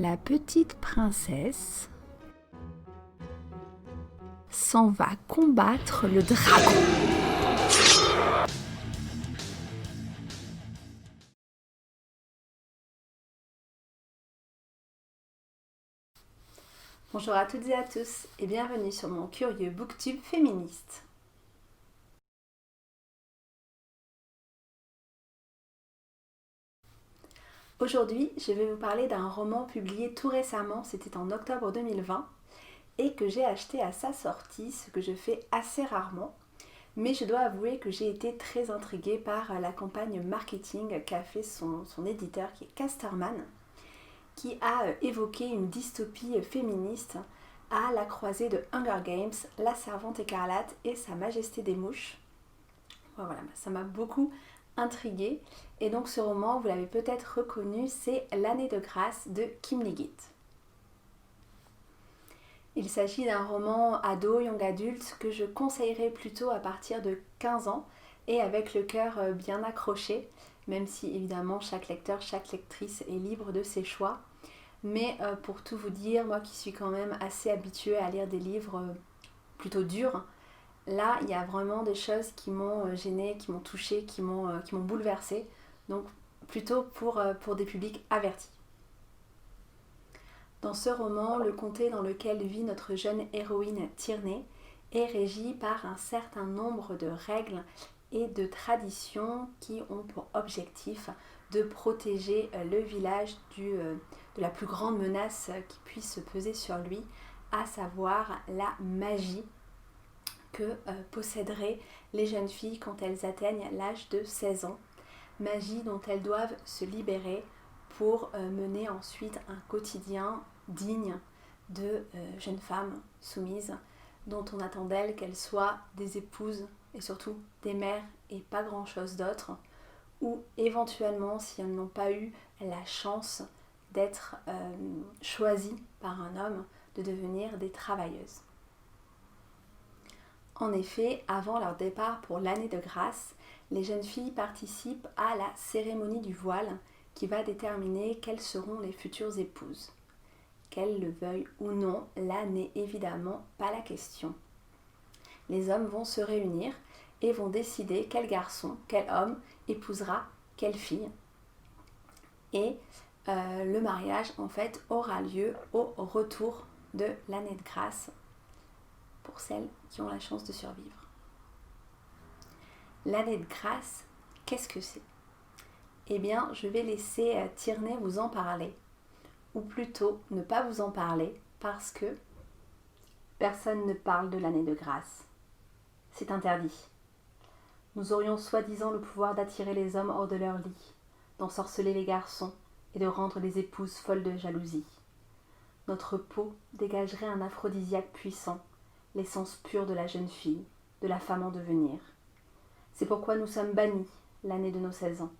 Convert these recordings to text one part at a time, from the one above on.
La petite princesse s'en va combattre le dragon. Bonjour à toutes et à tous et bienvenue sur mon curieux booktube féministe. Aujourd'hui, je vais vous parler d'un roman publié tout récemment, c'était en octobre 2020, et que j'ai acheté à sa sortie, ce que je fais assez rarement. Mais je dois avouer que j'ai été très intriguée par la campagne marketing qu'a fait son éditeur, qui est Casterman, qui a évoqué une dystopie féministe à la croisée de Hunger Games, La Servante écarlate et Sa Majesté des Mouches. Voilà, ça m'a beaucoup intriguée. Et donc ce roman, vous l'avez peut-être reconnu, c'est L'année de grâce de Kim Liggett. Il s'agit d'un roman ado, young adulte, que je conseillerais plutôt à partir de 15 ans et avec le cœur bien accroché, même si évidemment chaque lecteur, chaque lectrice est libre de ses choix. Mais pour tout vous dire, moi qui suis quand même assez habituée à lire des livres plutôt durs, là il y a vraiment des choses qui m'ont gênée, qui m'ont touchée, qui m'ont bouleversée. Donc plutôt pour des publics avertis. Dans ce roman, le comté dans lequel vit notre jeune héroïne Tierney est régi par un certain nombre de règles et de traditions qui ont pour objectif de protéger le village de la plus grande menace qui puisse peser sur lui, à savoir la magie que posséderaient les jeunes filles quand elles atteignent l'âge de 16 ans. Magie dont elles doivent se libérer pour mener ensuite un quotidien digne de jeunes femmes soumises dont on attend d'elles qu'elles soient des épouses et surtout des mères et pas grand chose d'autre, ou éventuellement, si elles n'ont pas eu la chance d'être choisies par un homme, de devenir des travailleuses. En effet, avant leur départ pour l'année de grâce, les jeunes filles participent à la cérémonie du voile qui va déterminer quelles seront les futures épouses. Qu'elles le veuillent ou non, là n'est évidemment pas la question. Les hommes vont se réunir et vont décider quel garçon, quel homme épousera quelle fille. Et le mariage en fait aura lieu au retour de l'année de grâce pour celles qui ont la chance de survivre. L'année de grâce, qu'est-ce que c'est ? Eh bien, je vais laisser Tierney vous en parler, ou plutôt ne pas vous en parler, parce que personne ne parle de l'année de grâce. C'est interdit. Nous aurions soi-disant le pouvoir d'attirer les hommes hors de leur lit, d'ensorceler les garçons et de rendre les épouses folles de jalousie. Notre peau dégagerait un aphrodisiaque puissant, l'essence pure de la jeune fille, de la femme en devenir. C'est pourquoi nous sommes bannis l'année de nos 16 ans.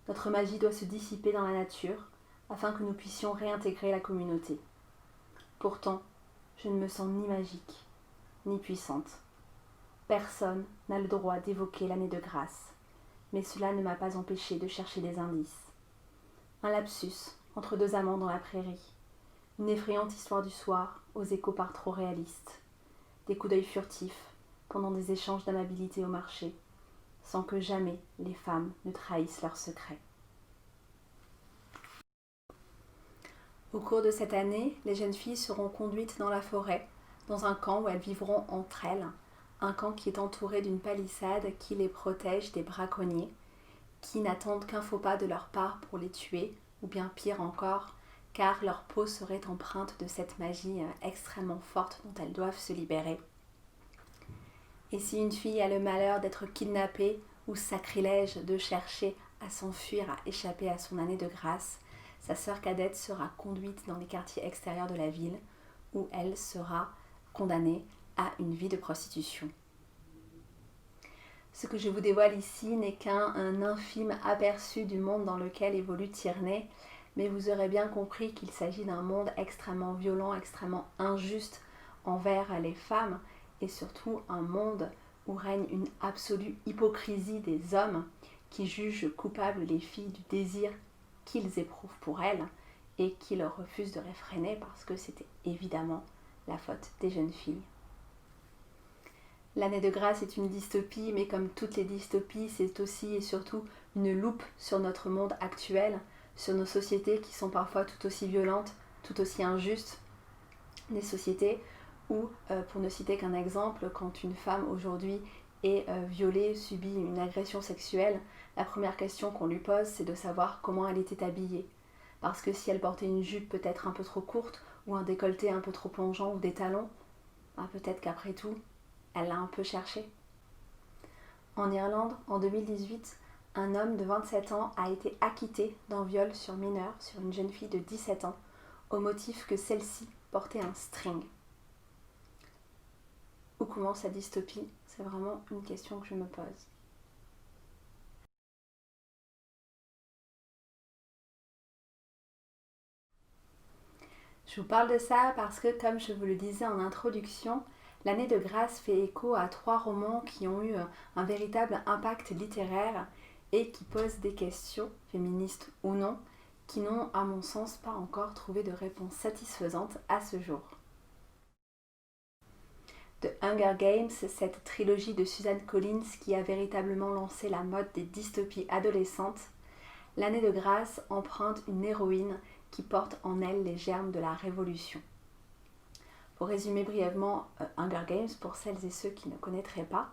Notre magie doit se dissiper dans la nature afin que nous puissions réintégrer la communauté. Pourtant, je ne me sens ni magique, ni puissante. Personne n'a le droit d'évoquer l'année de grâce, mais cela ne m'a pas empêché de chercher des indices. Un lapsus entre deux amants dans la prairie, une effrayante histoire du soir aux échos par trop réalistes, des coups d'œil furtifs pendant des échanges d'amabilité au marché, sans que jamais les femmes ne trahissent leurs secrets. Au cours de cette année, les jeunes filles seront conduites dans la forêt, dans un camp où elles vivront entre elles, un camp qui est entouré d'une palissade qui les protège des braconniers, qui n'attendent qu'un faux pas de leur part pour les tuer, ou bien pire encore, car leur peau serait empreinte de cette magie extrêmement forte dont elles doivent se libérer. Et si une fille a le malheur d'être kidnappée ou sacrilège de chercher à s'enfuir, à échapper à son année de grâce, sa sœur cadette sera conduite dans les quartiers extérieurs de la ville où elle sera condamnée à une vie de prostitution. Ce que je vous dévoile ici n'est qu'un infime aperçu du monde dans lequel évolue Tierney, mais vous aurez bien compris qu'il s'agit d'un monde extrêmement violent, extrêmement injuste envers les femmes, et surtout un monde où règne une absolue hypocrisie des hommes qui jugent coupables les filles du désir qu'ils éprouvent pour elles et qu'ils refusent de réfréner parce que c'était évidemment la faute des jeunes filles. L'année de grâce est une dystopie, mais comme toutes les dystopies, c'est aussi et surtout une loupe sur notre monde actuel, sur nos sociétés qui sont parfois tout aussi violentes, tout aussi injustes. Des sociétés où, pour ne citer qu'un exemple, quand une femme aujourd'hui est violée, subit une agression sexuelle, la première question qu'on lui pose, c'est de savoir comment elle était habillée. Parce que si elle portait une jupe peut-être un peu trop courte, ou un décolleté un peu trop plongeant, ou des talons, peut-être qu'après tout, elle l'a un peu cherché. En Irlande, en 2018, un homme de 27 ans a été acquitté d'un viol sur mineur sur une jeune fille de 17 ans, au motif que celle-ci portait un string. Où commence la dystopie? C'est vraiment une question que je me pose. Je vous parle de ça parce que, comme je vous le disais en introduction, l'année de grâce fait écho à 3 romans qui ont eu un véritable impact littéraire et qui posent des questions, féministes ou non, qui n'ont, à mon sens, pas encore trouvé de réponse satisfaisante à ce jour. The Hunger Games, cette trilogie de Suzanne Collins qui a véritablement lancé la mode des dystopies adolescentes, l'année de grâce emprunte une héroïne qui porte en elle les germes de la révolution. Pour résumer brièvement Hunger Games, pour celles et ceux qui ne connaîtraient pas,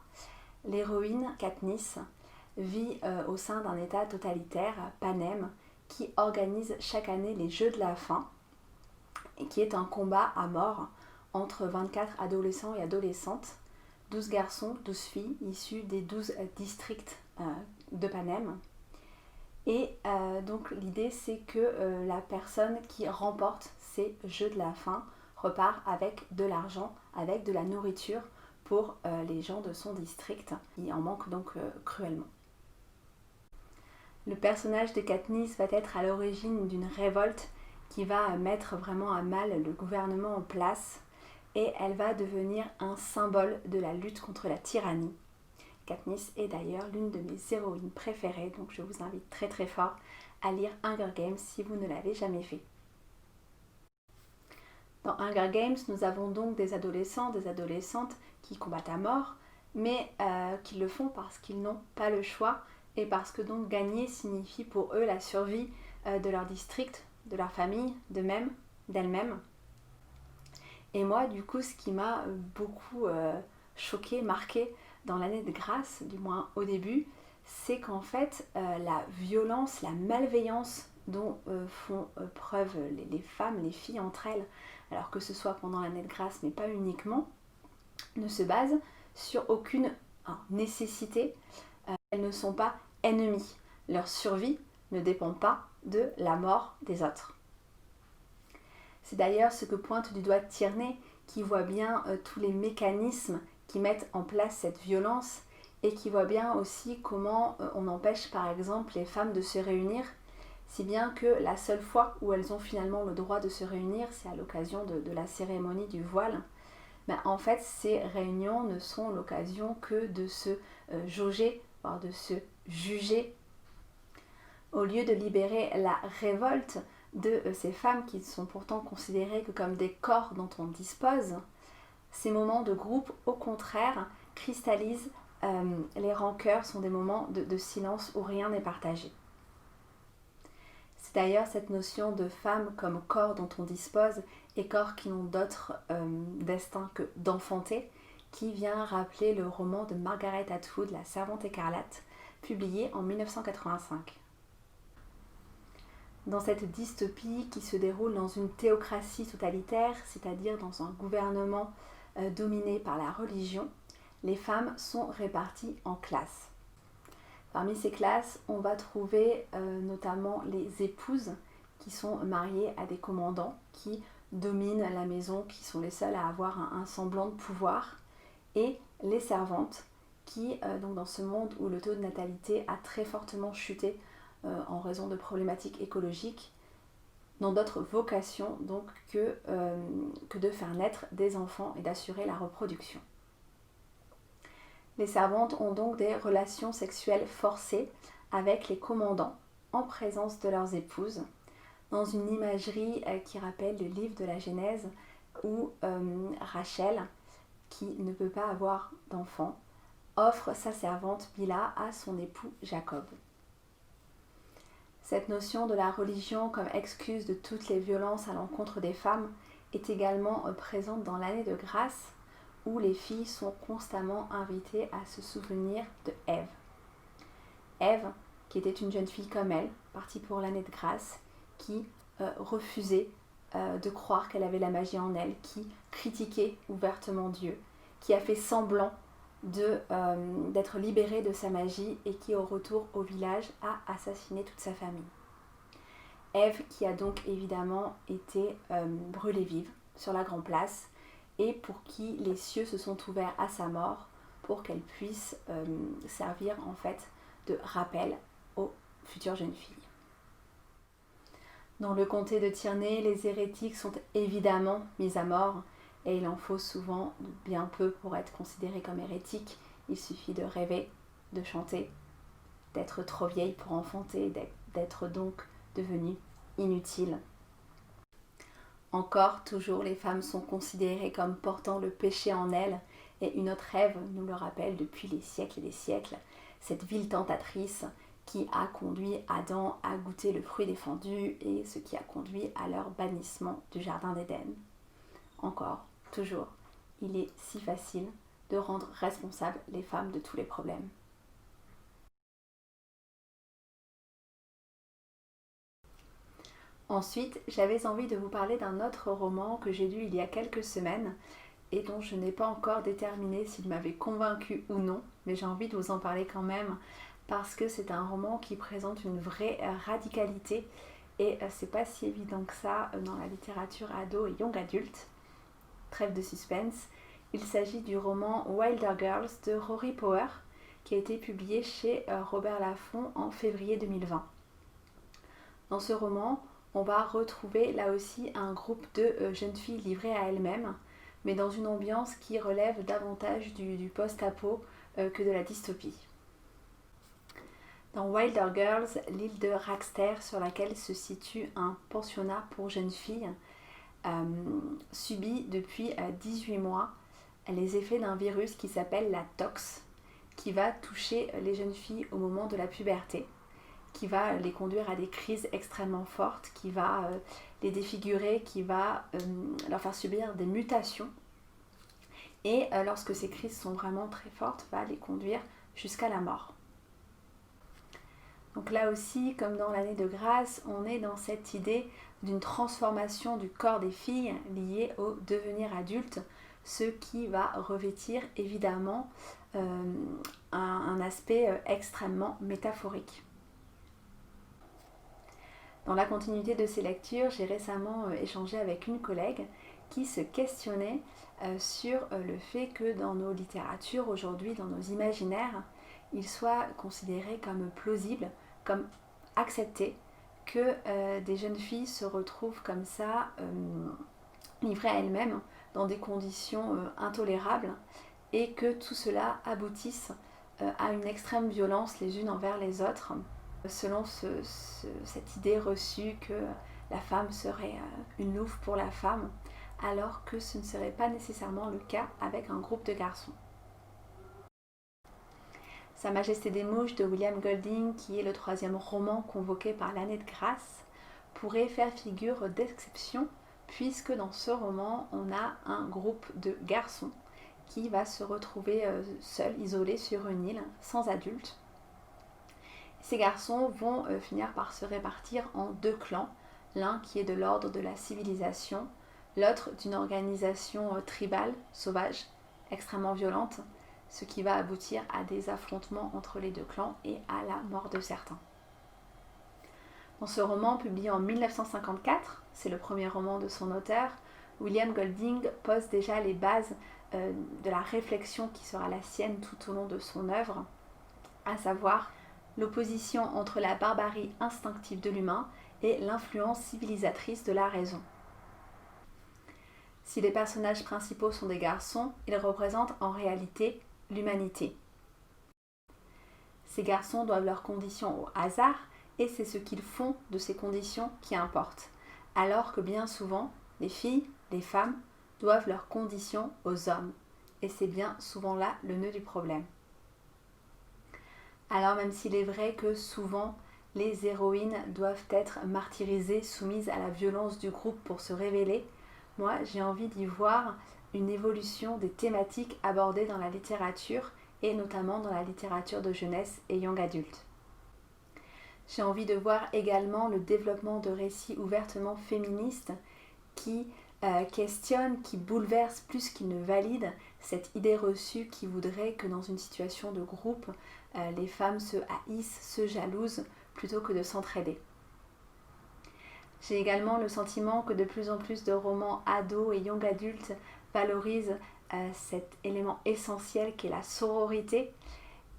l'héroïne Katniss vit au sein d'un état totalitaire, Panem, qui organise chaque année les Jeux de la faim, et qui est un combat à mort entre 24 adolescents et adolescentes, 12 garçons, 12 filles, issus des 12 districts de Panem. Et donc l'idée c'est que la personne qui remporte ces Jeux de la faim repart avec de l'argent, avec de la nourriture pour les gens de son district. Il en manque donc cruellement. Le personnage de Katniss va être à l'origine d'une révolte qui va mettre vraiment à mal le gouvernement en place et elle va devenir un symbole de la lutte contre la tyrannie. Katniss est d'ailleurs l'une de mes héroïnes préférées, donc je vous invite très très fort à lire Hunger Games si vous ne l'avez jamais fait. Dans Hunger Games, nous avons donc des adolescents, des adolescentes qui combattent à mort, mais qui le font parce qu'ils n'ont pas le choix et parce que donc gagner signifie pour eux la survie de leur district, de leur famille, d'eux-mêmes, d'elles-mêmes. Et moi, du coup, ce qui m'a beaucoup choquée, marquée dans l'année de grâce, du moins au début, c'est qu'en fait, la violence, la malveillance dont font preuve les femmes, les filles entre elles, alors que ce soit pendant l'année de grâce, mais pas uniquement, ne se base sur aucune nécessité. Elles ne sont pas ennemies. Leur survie ne dépend pas de la mort des autres. C'est d'ailleurs ce que pointe du doigt Tierney, qui voit bien tous les mécanismes qui mettent en place cette violence et qui voit bien aussi comment on empêche par exemple les femmes de se réunir, si bien que la seule fois où elles ont finalement le droit de se réunir, c'est à l'occasion de la cérémonie du voile. Mais en fait, ces réunions ne sont l'occasion que de se jauger, voire de se juger. Au lieu de libérer la révolte de ces femmes qui sont pourtant considérées que comme des corps dont on dispose, ces moments de groupe, au contraire, cristallisent les rancœurs, sont des moments de silence où rien n'est partagé. C'est d'ailleurs cette notion de femme comme corps dont on dispose et corps qui n'ont d'autre destin que d'enfanter qui vient rappeler le roman de Margaret Atwood, La Servante écarlate, publié en 1985. Dans cette dystopie qui se déroule dans une théocratie totalitaire, c'est-à-dire dans un gouvernement dominé par la religion, les femmes sont réparties en classes. Parmi ces classes, on va trouver notamment les épouses qui sont mariées à des commandants qui dominent la maison, qui sont les seules à avoir un semblant de pouvoir, et les servantes qui, donc dans ce monde où le taux de natalité a très fortement chuté en raison de problématiques écologiques, n'ont d'autre vocation donc que de faire naître des enfants et d'assurer la reproduction. Les servantes ont donc des relations sexuelles forcées avec les commandants en présence de leurs épouses, dans une imagerie qui rappelle le livre de la Genèse où Rachel, qui ne peut pas avoir d'enfant, offre sa servante Bila à son époux Jacob. Cette notion de la religion comme excuse de toutes les violences à l'encontre des femmes est également présente dans l'année de grâce, où les filles sont constamment invitées à se souvenir de Ève. Ève, qui était une jeune fille comme elle, partie pour l'année de grâce, qui refusait de croire qu'elle avait la magie en elle, qui critiquait ouvertement Dieu, qui a fait semblant d'être libérée de sa magie et qui, au retour au village, a assassiné toute sa famille. Ève, qui a donc évidemment été brûlée vive sur la Grande Place et pour qui les cieux se sont ouverts à sa mort pour qu'elle puisse servir en fait de rappel aux futures jeunes filles. Dans le comté de Tierney, les hérétiques sont évidemment mis à mort et il en faut souvent bien peu pour être considéré comme hérétique. Il suffit de rêver, de chanter, d'être trop vieille pour enfanter, d'être donc devenue inutile. Encore, toujours, les femmes sont considérées comme portant le péché en elles et une autre Ève nous le rappelle depuis des siècles et des siècles, cette vile tentatrice qui a conduit Adam à goûter le fruit défendu et ce qui a conduit à leur bannissement du jardin d'Éden. Encore, toujours, il est si facile de rendre responsables les femmes de tous les problèmes. Ensuite, j'avais envie de vous parler d'un autre roman que j'ai lu il y a quelques semaines et dont je n'ai pas encore déterminé s'il m'avait convaincu ou non, mais j'ai envie de vous en parler quand même parce que c'est un roman qui présente une vraie radicalité et c'est pas si évident que ça dans la littérature ado et young adulte. Trêve de suspense, il s'agit du roman Wilder Girls de Rory Power qui a été publié chez Robert Laffont en février 2020. Dans ce roman, on va retrouver là aussi un groupe de jeunes filles livrées à elles-mêmes, mais dans une ambiance qui relève davantage du post-apo que de la dystopie. Dans Wilder Girls, l'île de Raxter, sur laquelle se situe un pensionnat pour jeunes filles, subit depuis 18 mois les effets d'un virus qui s'appelle la tox, qui va toucher les jeunes filles au moment de la puberté, qui va les conduire à des crises extrêmement fortes, qui va les défigurer, qui va leur faire subir des mutations. Et lorsque ces crises sont vraiment très fortes, va les conduire jusqu'à la mort. Donc là aussi, comme dans l'année de grâce, on est dans cette idée d'une transformation du corps des filles liée au devenir adulte, ce qui va revêtir évidemment un aspect extrêmement métaphorique. Dans la continuité de ces lectures, j'ai récemment échangé avec une collègue qui se questionnait sur le fait que dans nos littératures aujourd'hui, dans nos imaginaires, il soit considéré comme plausible, comme accepté que des jeunes filles se retrouvent comme ça, livrées à elles-mêmes dans des conditions intolérables et que tout cela aboutisse à une extrême violence les unes envers les autres, selon cette idée reçue que la femme serait une louve pour la femme, alors que ce ne serait pas nécessairement le cas avec un groupe de garçons. Sa Majesté des Mouches de William Golding, qui est le 3e roman convoqué par l'année de grâce, pourrait faire figure d'exception puisque dans ce roman, on a un groupe de garçons qui va se retrouver seul, isolé sur une île, sans adultes. Ces garçons vont finir par se répartir en 2 clans, l'un qui est de l'ordre de la civilisation, l'autre d'une organisation tribale, sauvage, extrêmement violente, ce qui va aboutir à des affrontements entre les 2 clans et à la mort de certains. Dans ce roman, publié en 1954, c'est le premier roman de son auteur, William Golding pose déjà les bases de la réflexion qui sera la sienne tout au long de son œuvre, à savoir l'opposition entre la barbarie instinctive de l'humain et l'influence civilisatrice de la raison. Si les personnages principaux sont des garçons, ils représentent en réalité l'humanité. Ces garçons doivent leur condition au hasard et c'est ce qu'ils font de ces conditions qui importe. Alors que bien souvent, les filles, les femmes, doivent leurs conditions aux hommes. Et c'est bien souvent là le nœud du problème. Alors même s'il est vrai que souvent les héroïnes doivent être martyrisées, soumises à la violence du groupe pour se révéler, moi j'ai envie d'y voir une évolution des thématiques abordées dans la littérature et notamment dans la littérature de jeunesse et young adulte. J'ai envie de voir également le développement de récits ouvertement féministes qui questionnent, qui bouleversent plus qu'ils ne valident cette idée reçue qui voudrait que dans une situation de groupe, les femmes se haïssent, se jalousent plutôt que de s'entraider. J'ai également le sentiment que de plus en plus de romans ados et young adultes valorisent cet élément essentiel qui est la sororité.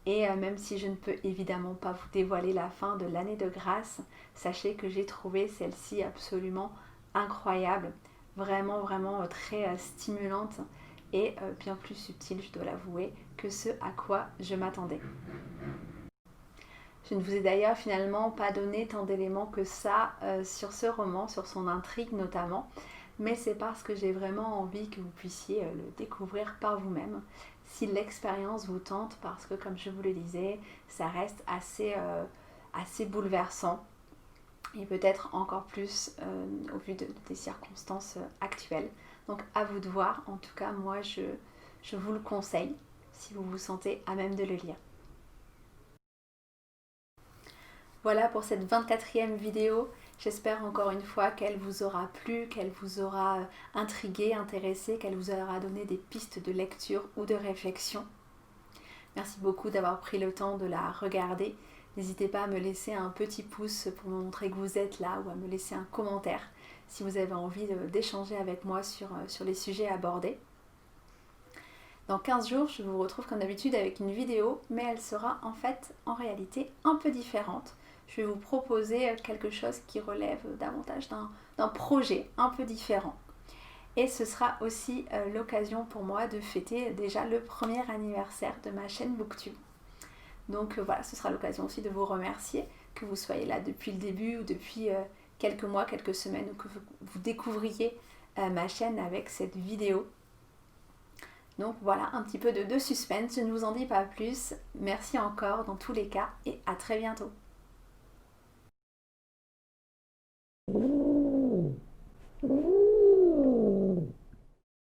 Et même si je ne peux évidemment pas vous dévoiler la fin de l'année de grâce, sachez que j'ai trouvé celle-ci absolument incroyable, vraiment très stimulante et bien plus subtile, je dois l'avouer, que ce à quoi je m'attendais. Je ne vous ai d'ailleurs finalement pas donné tant d'éléments que ça sur ce roman, sur son intrigue notamment, mais c'est parce que j'ai vraiment envie que vous puissiez le découvrir par vous-même, si l'expérience vous tente, parce que comme je vous le disais, ça reste assez bouleversant, et peut-être encore plus au vu des circonstances actuelles. Donc à vous de voir, en tout cas moi je vous le conseille, si vous vous sentez à même de le lire. Voilà pour cette 24e vidéo. J'espère encore une fois qu'elle vous aura plu, qu'elle vous aura intrigué, intéressé, qu'elle vous aura donné des pistes de lecture ou de réflexion. Merci beaucoup d'avoir pris le temps de la regarder. N'hésitez pas à me laisser un petit pouce pour me montrer que vous êtes là ou à me laisser un commentaire si vous avez envie d'échanger avec moi sur les sujets abordés. Dans 15 jours, je vous retrouve comme d'habitude avec une vidéo, mais elle sera en réalité un peu différente. Je vais vous proposer quelque chose qui relève davantage d'un projet un peu différent. Et ce sera aussi l'occasion pour moi de fêter déjà le premier anniversaire de ma chaîne Booktube. Donc voilà, ce sera l'occasion aussi de vous remercier, que vous soyez là depuis le début ou depuis quelques mois, quelques semaines, ou que vous découvriez ma chaîne avec cette vidéo. Donc voilà, un petit peu de suspense, je ne vous en dis pas plus. Merci encore dans tous les cas et à très bientôt.